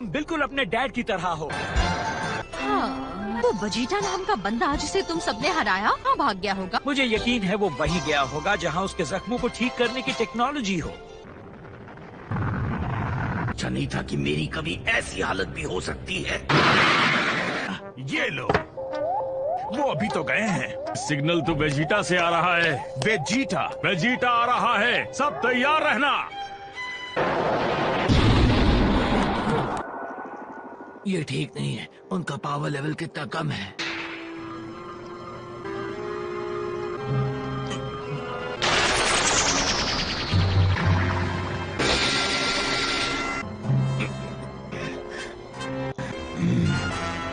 तुम बिल्कुल अपने डैड की तरह हो। हाँ, वो वेजिटा नाम का बंदा जिसे तुम सबने हराया कहाँ भाग गया होगा? मुझे यकीन है वो वहीं गया होगा जहाँ उसके जख्मों को ठीक करने की टेक्नोलॉजी हो। अच्छा नहीं था कि मेरी कभी ऐसी हालत भी हो सकती है। ये लो, वो अभी तो गए हैं। सिग्नल तो वेजिटा से आ रहा है। वेजिटा आ रहा है, सब तैयार रहना। ये ठीक नहीं है, उनका पावर लेवल कितना कम है।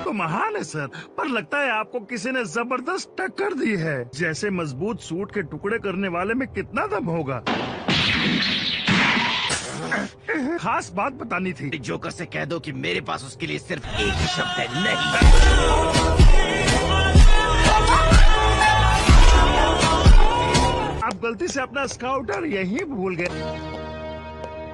तो महान है सर, पर लगता है आपको किसी ने जबरदस्त टक्कर दी है। जैसे मजबूत सूट के टुकड़े करने वाले में कितना दम होगा। खास बात बतानी थी। जोकर से कह दो कि मेरे पास उसके लिए सिर्फ एक ही शब्द है, नहीं। आप गलती से अपना स्काउटर यहीं भूल गए।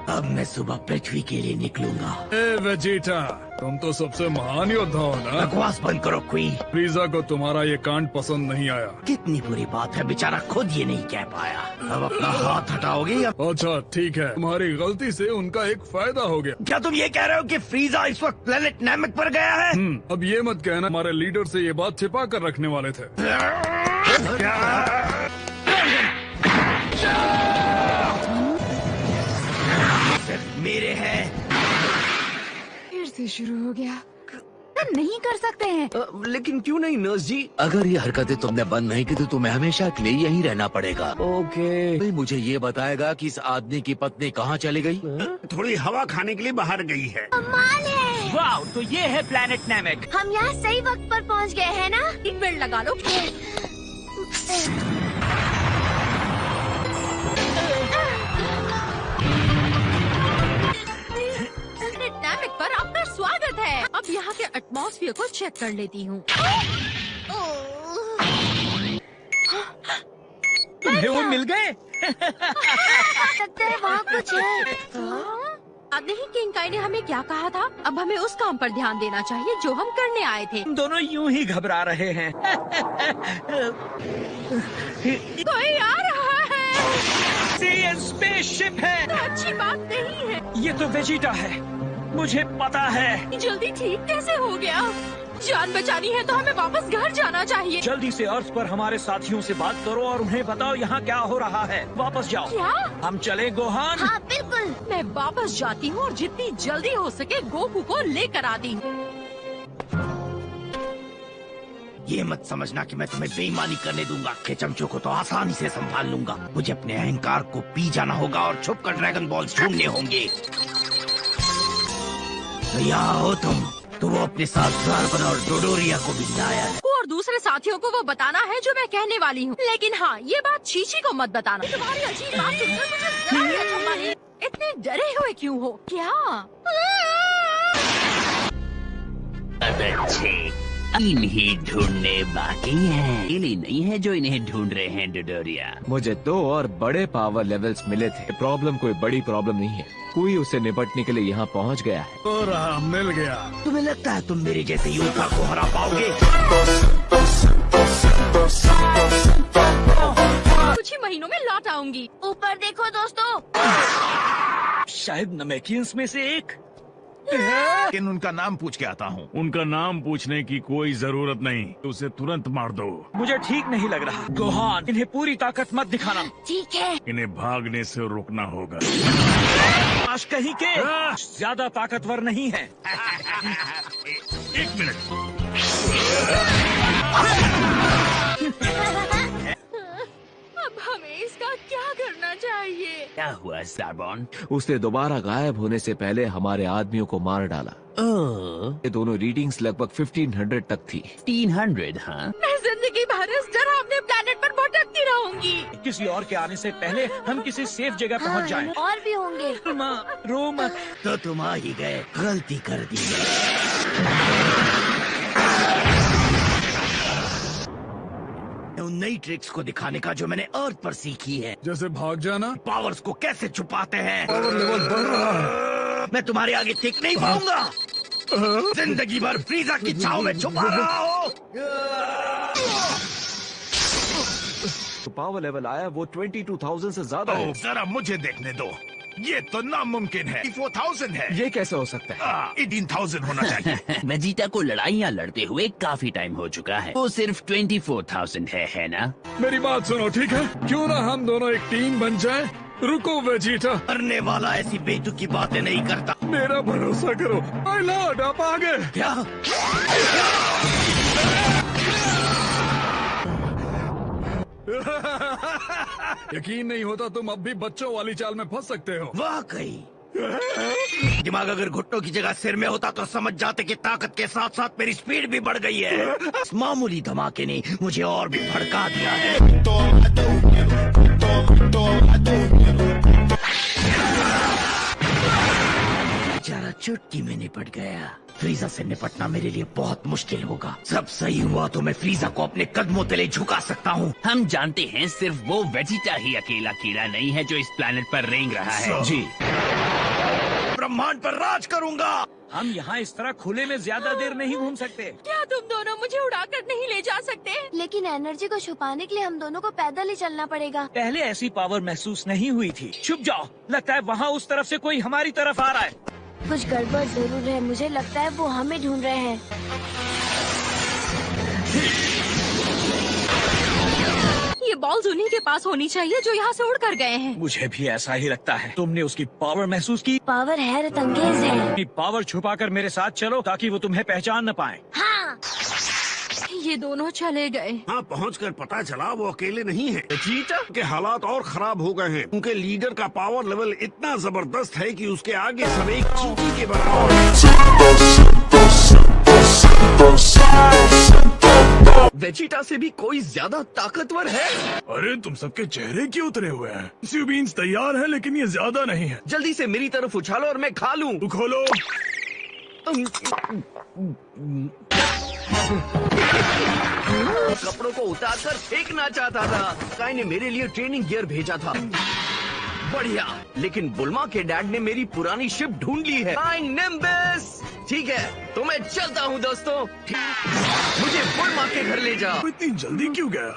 अब मैं सुबह पृथ्वी के लिए निकलूंगा। ए वेजिटा, तुम तो सबसे महान योद्धा हो ना। बकवास बंद करो क्वी। फ्रीजा को तुम्हारा ये कांड पसंद नहीं आया। कितनी बुरी बात है, बेचारा खुद ये नहीं कह पाया। अब अपना हाथ हटाओगे या? अच्छा ठीक है, तुम्हारी गलती से उनका एक फायदा हो गया। क्या तुम ये कह रहे हो कि फ्रीजा इस वक्त प्लेनेट नैमिक पर गया है? अब ये मत कहना हमारे लीडर से ये बात छिपा कर रखने वाले थे। मेरे हैं। फिर से शुरू हो गया। हम नहीं कर सकते हैं। लेकिन क्यों नहीं नर्स जी? अगर ये हरकतें तुमने बंद नहीं की तो तुम्हें हमेशा के लिए यहीं रहना पड़ेगा। ओके। मुझे ये बताएगा कि इस आदमी की पत्नी कहाँ चली गई? थोड़ी हवा खाने के लिए बाहर गई है। कमाल है। वाह, तो ये है प्लेनेट नैमिक। हम यहाँ सही वक्त पर पहुँच गए हैं ना? सीट बेल्ट लगा लो। नैमिक पर आपका स्वागत है। अब यहाँ के एटमॉस्फेयर को चेक कर लेती हूँ। तुम्हें वो मिल गए? लगता है वहाँ कुछ है। याद नहीं किंग काई ने हमें क्या कहा था? अब हमें उस काम पर ध्यान देना चाहिए जो हम करने आए थे। तुम दोनों यूं ही घबरा रहे हैं। कोई आ रहा है। ये स्पेसशिप है। तो अच्छी बात नहीं है। ये तो वेजिटा है, मुझे पता है। जल्दी ठीक कैसे हो गया? जान बचानी है तो हमें वापस घर जाना चाहिए। जल्दी से अर्थ पर हमारे साथियों से बात करो और उन्हें बताओ यहाँ क्या हो रहा है। वापस जाओ। क्या? हम चले गोहान। हाँ बिल्कुल। मैं वापस जाती हूँ और जितनी जल्दी हो सके गोकू को लेकर आती हूँ। ये मत समझना कि मैं तुम्हें बेईमानी करने दूंगा। के चमचों को तो आसानी से संभाल लूंगा। मुझे अपने अहंकार को पी जाना होगा और छुपकर ड्रैगन बॉल्स ढूंढने होंगे। तो यहाँ हो तुम, तो वो अपने साथ ज़ार्बन और डोडोरिया को भी लाया है। और दूसरे साथियों को वो बताना है जो मैं कहने वाली हूँ। लेकिन हाँ, ये बात चीची को मत बताना। तुम्हारी अजीब बात सुनकर मुझे जरा भी अच्छा नहीं। इतने डरे हुए क्यों हो? क्या? अच्छे इन्हीं ढूंढने बाकी हैं। इन्हीं नहीं है जो इन्हें ढूंढ रहे हैं डोडोरिया। मुझे 2 और बड़े पावर लेवल्स मिले थे। प्रॉब्लम कोई बड़ी प्रॉब्लम नहीं है। कोई उसे निपटने के लिए यहाँ पहुँच गया है। तो रहा, मिल गया। तुम्हें लगता है तुम मेरे जैसे योद्धा को हरा पाओगे? कुछ ही महीनों में लौट आऊंगी। ऊपर देखो दोस्तों। शायद नमेकियंस में से एक। लेकिन उनका नाम पूछ के आता हूँ। उनका नाम पूछने की कोई जरूरत नहीं, उसे तुरंत मार दो। मुझे ठीक नहीं लग रहा। गोहान, इन्हें पूरी ताकत मत दिखाना। ठीक है। इन्हें भागने से रोकना होगा। आज कहीं के ज्यादा ताकतवर नहीं है। 1 मिनट। अब हमें इसका क्या करना चाहिए? क्या हुआ ज़ार्बन? उसने दोबारा गायब होने से पहले हमारे आदमियों को मार डाला। ये दोनों रीडिंग्स लगभग 1500 तक थी। 300? हाँ। मैं जिंदगी भर इस डरावने प्लेनेट पर भटकती रहूंगी। किसी और के आने से पहले हम किसी सेफ जगह पहुंच जाएं। और भी होंगे। रो मत। तो तुम आ ही गए, गलती कर दी। उन नई ट्रिक्स को दिखाने का जो मैंने अर्थ पर सीखी है। जैसे भाग जाना। पावर्स को कैसे छुपाते हैं। पावर लेवल बढ़ रहा है। मैं तुम्हारे आगे टिक नहीं पाऊंगा। जिंदगी भर फ्रीजा की छाव में छुपा रहा हो। तो पावर लेवल आया वो 22,000 से ज्यादा है। जरा मुझे देखने दो, ये तो नामुमकिन है। 4,000 है। ये कैसे हो सकता है? 18,000 होना चाहिए। वेजिटा को लड़ाइयाँ लड़ते हुए काफी टाइम हो चुका है। वो सिर्फ 24,000 है ना? मेरी बात सुनो, ठीक है? क्यों ना हम दोनों एक टीम बन जाए? रुको वेजिटा, करने वाला ऐसी बेतुकी बातें नहीं करता। मेरा भरोसा करो। माय लॉर्ड, आप आ गए। क्या? यकीन नहीं होता तुम अब भी बच्चों वाली चाल में फंस सकते हो। वाकई दिमाग अगर घुटनों की जगह सिर में होता तो समझ जाते कि ताकत के साथ साथ मेरी स्पीड भी बढ़ गई है। इस मामूली धमाके ने मुझे और भी भड़का दिया है। बेचारा चुटकी में निपट गया। फ्रीजा से निपटना मेरे लिए बहुत मुश्किल होगा। सब सही हुआ तो मैं फ्रीजा को अपने कदमों तले झुका सकता हूँ। हम जानते हैं सिर्फ वो वेजिटा ही अकेला कीड़ा नहीं है जो इस प्लेनेट पर रेंग रहा है। जी, ब्रह्मांड पर राज करूंगा। हम यहाँ इस तरह खुले में ज्यादा देर नहीं घूम सकते। क्या तुम दोनों मुझे उड़ाकर नहीं ले जा सकते? लेकिन एनर्जी को छुपाने के लिए हम दोनों को पैदल ही चलना पड़ेगा। पहले ऐसी पावर महसूस नहीं हुई थी। छुप जाओ, लगता है वहाँ उस तरफ से कोई हमारी तरफ आ रहा है। कुछ गड़बड़ जरूर है, मुझे लगता है वो हमें ढूंढ रहे हैं। ये बॉल्स उन्हीं के पास होनी चाहिए जो यहाँ से उड़ कर गए हैं। मुझे भी ऐसा ही लगता है। तुमने उसकी पावर महसूस की? पावर हैरत अंगेज है। अपनी पावर छुपाकर मेरे साथ चलो ताकि वो तुम्हें पहचान न पाए। हाँ, ये दोनों चले गए। हाँ, पहुंचकर पता चला वो अकेले नहीं है। चीटा के हालात और खराब हो गए हैं। उनके लीडर का पावर लेवल इतना जबरदस्त है कि उसके आगे सब एक चींटी के बराबर है। वेजिटा से भी कोई ज्यादा ताकतवर है? अरे तुम सबके चेहरे क्यों उतरे हुए हैं? स्यू बीन्स तैयार है लेकिन ये ज्यादा नहीं है। जल्दी से मेरी तरफ उछालो और मैं खा लूं। तू खोलो। कपड़ों को उतारकर फेंकना चाहता था। स्काई ने मेरे लिए ट्रेनिंग गियर भेजा था। बढ़िया, लेकिन बुल्मा के डैड ने मेरी पुरानी शिप ढूंढ ली है। निम्बस, ठीक है, तो मैं चलता हूँ दोस्तों। मुझे बुल्मा के घर ले जा। वो इतनी जल्दी क्यों गया?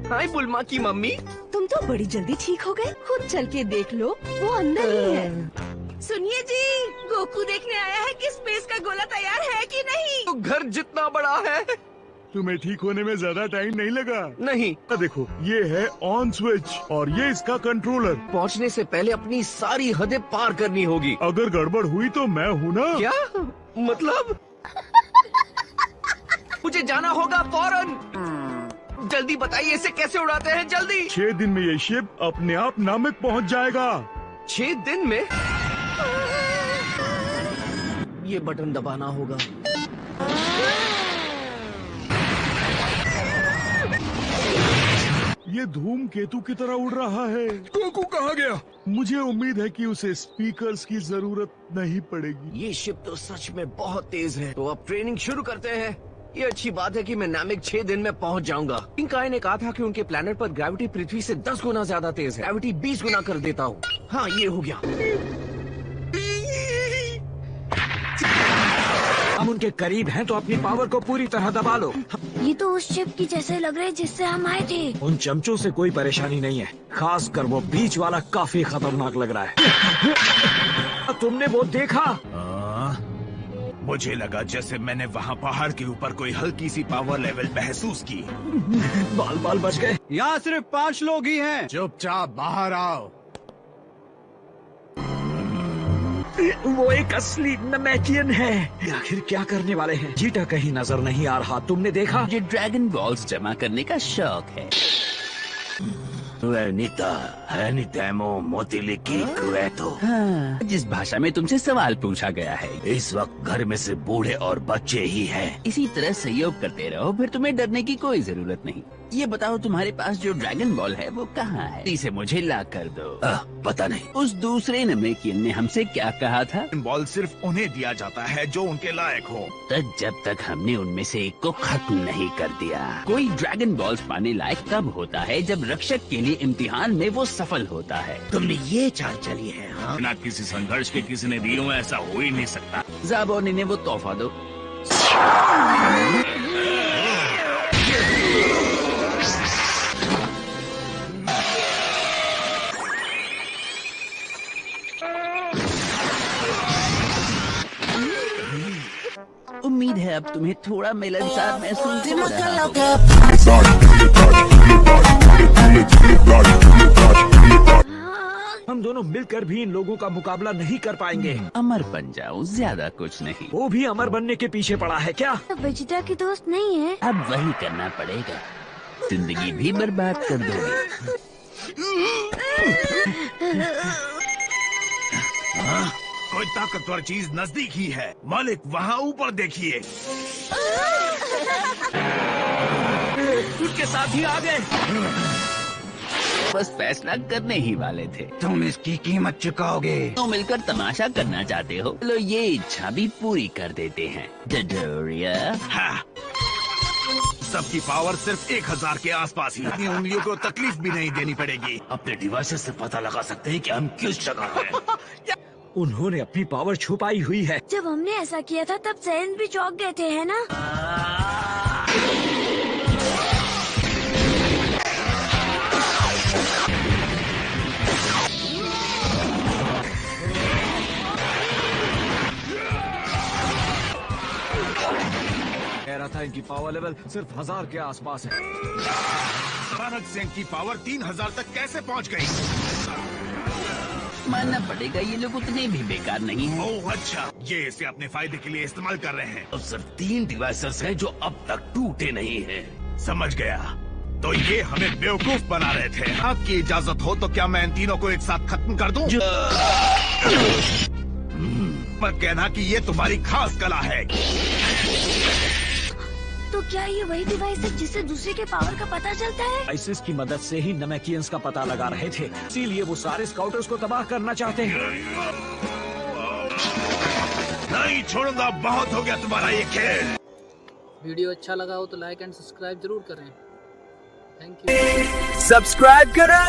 हाय बुल्मा की मम्मी। तुम तो बड़ी जल्दी ठीक हो गए। खुद चल के देख लो, वो अंदर ही है। सुनिए जी, गोकू देखने आया है कि स्पेस का गोला तैयार है कि नहीं। तो घर जितना बड़ा है। तुम्हें ठीक होने में ज्यादा टाइम नहीं लगा। नहीं, देखो, ये है ऑन स्विच और ये इसका कंट्रोलर। पहुंचने से पहले अपनी सारी हदें पार करनी होगी। अगर गड़बड़ हुई तो मैं हूँ ना। क्या मतलब? मुझे जाना होगा फौरन। जल्दी बताइए इसे कैसे उड़ाते हैं, जल्दी। 6 दिन में ये शिप अपने आप नामिक पहुँच जाएगा। 6 दिन में? ये बटन दबाना होगा। ये धूमकेतु की तरह उड़ रहा है। गोकू कहाँ गया? मुझे उम्मीद है कि उसे स्पीकर्स की जरूरत नहीं पड़ेगी। ये शिप तो सच में बहुत तेज है। तो अब ट्रेनिंग शुरू करते हैं। ये अच्छी बात है कि मैं नामिक 6 दिन में पहुंच जाऊंगा। किंकाई ने कहा था कि उनके प्लेनेट पर ग्रेविटी पृथ्वी से 10 गुना ज्यादा तेज है। ग्रेविटी 20 गुना कर देता हूँ। हाँ, ये हो गया। हम उनके करीब हैं तो अपनी पावर को पूरी तरह दबा लो। ये तो उस शिप की जैसे लग रहे हैं जिससे हम आए थे। उन चमचों से कोई परेशानी नहीं है, खासकर वो बीच वाला काफी खतरनाक लग रहा है। तुमने वो देखा? मुझे लगा जैसे मैंने वहाँ पहाड़ के ऊपर कोई हल्की सी पावर लेवल महसूस की। बाल बाल बच गए। यहाँ सिर्फ 5 लोग ही हैं। चुपचाप बाहर आओ। वो एक असली नमैकियन है। आखिर क्या करने वाले हैं? जीटा कहीं नजर नहीं आ रहा, तुमने देखा? मुझे ड्रैगन बॉल्स जमा करने का शौक है। हाँ, जिस भाषा में तुमसे सवाल पूछा गया है। इस वक्त घर में से बूढ़े और बच्चे ही हैं। इसी तरह सहयोग करते रहो, फिर तुम्हें डरने की कोई जरूरत नहीं। ये बताओ तुम्हारे पास जो ड्रैगन बॉल है वो कहाँ है? इसे मुझे ला कर दो। पता नहीं। उस दूसरे नमेकियन ने हमसे क्या कहा था? बॉल सिर्फ उन्हें दिया जाता है जो उनके लायक हो। तब जब तक हमने उनमें से एक को खत्म नहीं कर दिया। कोई ड्रैगन बॉल्स पाने लायक तब होता है जब रक्षक के लिए इम्तिहान में वो सफल होता है। तुमने ये चाल चली है, हाँ? बिना किसी संघर्ष के किसी ने दी हो ऐसा हो ही नहीं सकता। ज़ाबोनी ने वो तोहफा दो। उम्मीद है अब तुम्हें थोड़ा मिलनसार महसूस हो रहा होगा। हम दोनों मिलकर भी इन लोगों का मुकाबला नहीं कर पाएंगे। अमर बन जाओ, ज्यादा कुछ नहीं। वो भी अमर बनने के पीछे पड़ा है क्या? वेजिटा की दोस्त नहीं है। अब वही करना पड़ेगा, जिंदगी भी बर्बाद कर दोगे। कोई ताकतवर चीज नजदीक ही है। मालिक वहाँ ऊपर देखिए। उसके साथ ही आ गए। बस फैसला करने ही वाले थे। तुम इसकी कीमत चुकाओगे। तो मिलकर तमाशा करना चाहते हो? चलो ये इच्छा भी पूरी कर देते हैं। डडोरिया, हाँ। सबकी पावर सिर्फ 1000 के आसपास ही। अपनी उंगलियों को तकलीफ भी नहीं देनी पड़ेगी। अपने डिवाइसेस से पता लगा सकते हैं कि हम किस जगह हैं। उन्होंने अपनी पावर छुपाई हुई है। जब हमने ऐसा किया था तब सैन भी चौंक गए थे, है ना? कह रहा था इनकी पावर लेवल सिर्फ 1000 के आसपास है। अचानक से इनकी पावर 3000 तक कैसे पहुंच गई? मानना पड़ेगा ये लोग उतने भी बेकार नहीं हैं। ओह अच्छा, ये इसे अपने फायदे के लिए इस्तेमाल कर रहे हैं। तो सिर्फ 3 डिवाइसेस हैं जो अब तक टूटे नहीं हैं। समझ गया। तो ये हमें बेवकूफ बना रहे थे। आपकी इजाजत हो तो क्या मैं इन तीनों को एक साथ खत्म कर दूं? मत कहना कि ये तुम्हारी खास कला है। तो क्या ये वही डिवाइस है जिससे दूसरे के पावर का पता चलता है? आइसिस की मदद से ही नमेकियंस का पता लगा रहे थे, इसीलिए वो सारे स्काउटर्स को तबाह करना चाहते हैं। नहीं छोड़ूंगा, बहुत हो गया तुम्हारा ये खेल। वीडियो अच्छा लगा हो तो लाइक एंड सब्सक्राइब जरूर करें। Thank you. सब्सक्राइब करो।